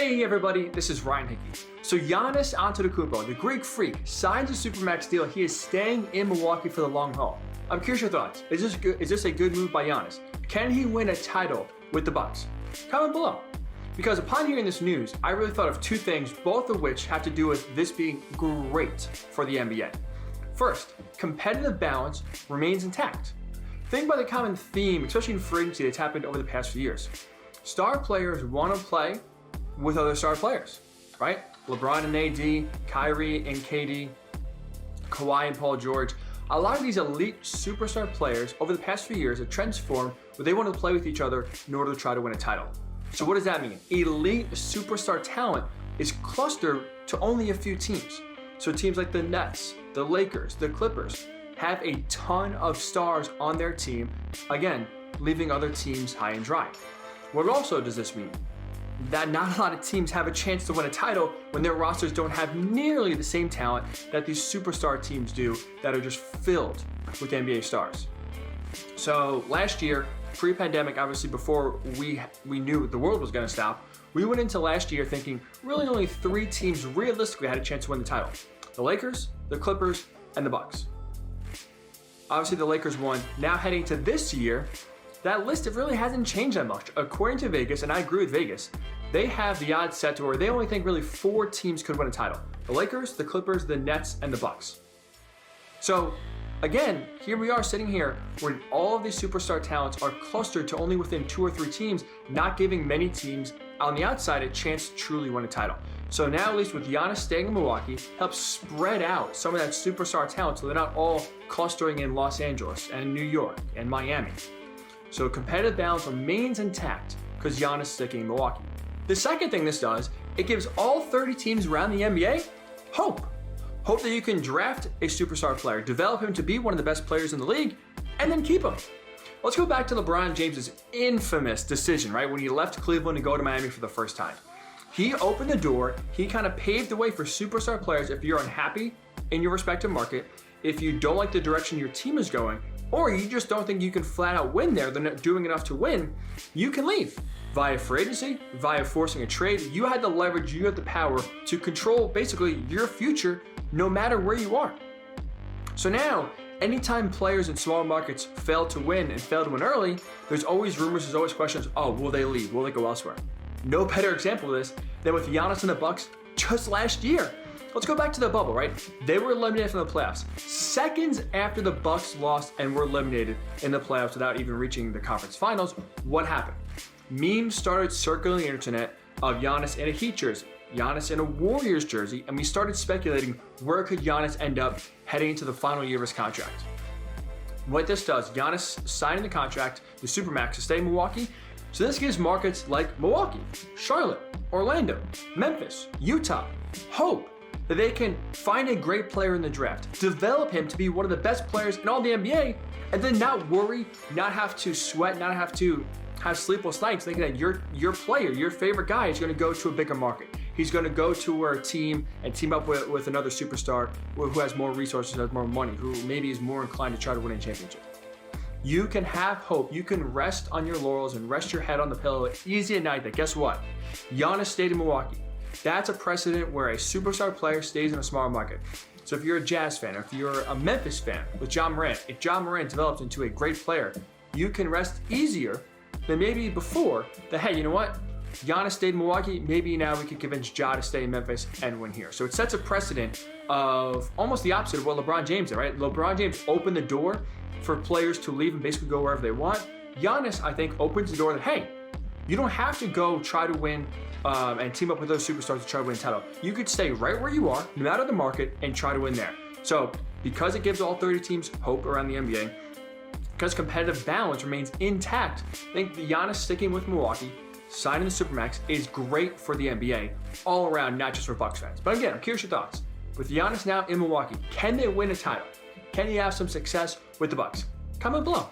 Hey everybody, this is Ryan Hickey. So Giannis Antetokounmpo, the Greek freak, signs a supermax deal. He is staying in Milwaukee for the long haul. I'm curious your thoughts. Is this a good move by Giannis? Can he win a title with the Bucks? Comment below. Because upon hearing this news, I really thought of two things, both of which have to do with this being great for the NBA. First, competitive balance remains intact. Think about the common theme, especially in free agency, that's happened over the past few years. Star players want to play with other star players, right? LeBron and AD, Kyrie and KD, Kawhi and Paul George. A lot of these elite superstar players over the past few years have transformed where they want to play with each other in order to try to win a title. So what does that mean? Elite superstar talent is clustered to only a few teams. So teams like the Nets, the Lakers, the Clippers have a ton of stars on their team, again, leaving other teams high and dry. What also does this mean? That not a lot of teams have a chance to win a title when their rosters don't have nearly the same talent that these superstar teams do that are just filled with NBA stars. So last year, pre-pandemic, obviously before we knew the world was going to stop, we went into last year thinking really only three teams realistically had a chance to win the title. The Lakers, the Clippers, and the Bucks. Obviously the Lakers won. Now heading to this year, that list, it really hasn't changed that much. According to Vegas, and I agree with Vegas, they have the odds set to where they only think really four teams could win a title. The Lakers, the Clippers, the Nets, and the Bucks. So again, here we are sitting here where all of these superstar talents are clustered to only within two or three teams, not giving many teams on the outside a chance to truly win a title. So now, at least with Giannis staying in Milwaukee, helps spread out some of that superstar talent so they're not all clustering in Los Angeles and New York and Miami. So competitive balance remains intact because Giannis is sticking in Milwaukee. The second thing this does, it gives all 30 teams around the NBA hope. Hope that you can draft a superstar player, develop him to be one of the best players in the league, and then keep him. Let's go back to LeBron James's infamous decision, right? When he left Cleveland to go to Miami for the first time. He opened the door, he kind of paved the way for superstar players. If you're unhappy in your respective market, if you don't like the direction your team is going, or you just don't think you can flat out win there, they're not doing enough to win, you can leave. Via free agency, via forcing a trade, you had the leverage, you had the power to control basically your future no matter where you are. So now, anytime players in small markets fail to win and fail to win early, there's always rumors, there's always questions, oh, will they leave? Will they go elsewhere? No better example of this than with Giannis and the Bucks just last year. Let's go back to the bubble, right? They were eliminated from the playoffs. Seconds after the Bucks lost and were eliminated in the playoffs without even reaching the conference finals, what happened? Memes started circling the internet of Giannis in a Heat jersey, Giannis in a Warriors jersey, and we started speculating where could Giannis end up heading into the final year of his contract. What this does, Giannis signing the contract, the Supermax, to stay in Milwaukee. So this gives markets like Milwaukee, Charlotte, Orlando, Memphis, Utah, hope that they can find a great player in the draft, develop him to be one of the best players in all the NBA, and then not worry, not have to sweat, not have to have sleepless nights thinking that your player, your favorite guy is going to go to a bigger market. He's going to go to a team and team up with another superstar who has more resources, has more money, who maybe is more inclined to try to win a championship. You can have hope. You can rest on your laurels and rest your head on the pillow easy at night that guess what? Giannis stayed in Milwaukee. That's a precedent where a superstar player stays in a smaller market. So if you're a Jazz fan, or if you're a Memphis fan with Ja Morant, if Ja Morant develops into a great player, you can rest easier than maybe before that, hey, you know what? Giannis stayed in Milwaukee, maybe now we can convince Ja to stay in Memphis and win here. So it sets a precedent of almost the opposite of what LeBron James did, right? LeBron James opened the door for players to leave and basically go wherever they want. Giannis, I think, opens the door that, hey, you don't have to go try to win and team up with those superstars to try to win a title. You could stay right where you are, no matter the market, and try to win there. So because it gives all 30 teams hope around the NBA, because competitive balance remains intact, I think the Giannis sticking with Milwaukee, signing the Supermax is great for the NBA all around, not just for Bucks fans. But again, I'm curious your thoughts. With Giannis now in Milwaukee, can they win a title? Can he have some success with the Bucks? Comment below.